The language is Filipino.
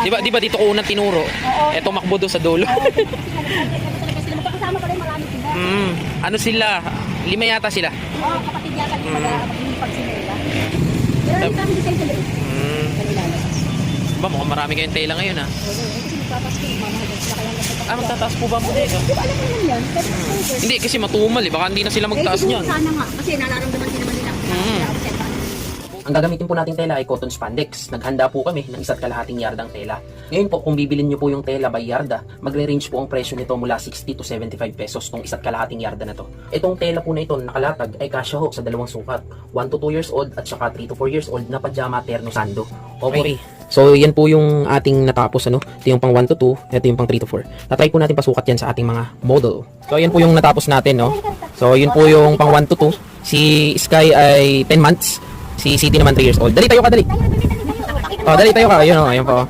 Di ba dito ko unang tinuro? Oo. Eto makbo doon sa dulo. Oo, talaga sila. Magkakasama pala yung marami sila. Ano sila? 5 yata sila. Oo, kapatid yata yung pag sinela. Pero hindi kami design sa loob. Kanila na. Ba, mukhang marami kayong tela ngayon ah. Oo, kasi magpapasko, mamahal sila kaya nagpapakita. Magtataas po ba ang bodega? Di ba alam mo naman yan? Pero October. Hindi, kasi matumal eh. Baka hindi na sila magtaas siguro niyan. sana nga, kasi nararamdaman din naman nila. Ang gagamitin po nating tela ay cotton spandex. Naghanda po kami ng 1.5 yardang tela. Ngayon po, kung bibilin nyo po yung tela by yarda, magre-range po ang presyo nito mula 60 to 75 pesos tong 1.5 yarda na to. Itong tela po na ito nakalatag ay kasya ho sa dalawang sukat, 1 to 2 years old at saka 3 to 4 years old na pajama terno sando. Okay. So, yan po yung ating natapos, ano? Ito yung pang 1 to 2, ito yung pang 3 to 4. Tatry po natin pasukat yan sa ating mga model. So, yan po yung natapos natin, no? So, yun po yung pang 1 to 2. Si Sky ay 10 months. Si City naman 3 years old. Dali tayo ka, dali. Oh, dali tayo ka. Ayun, oh, ayun po.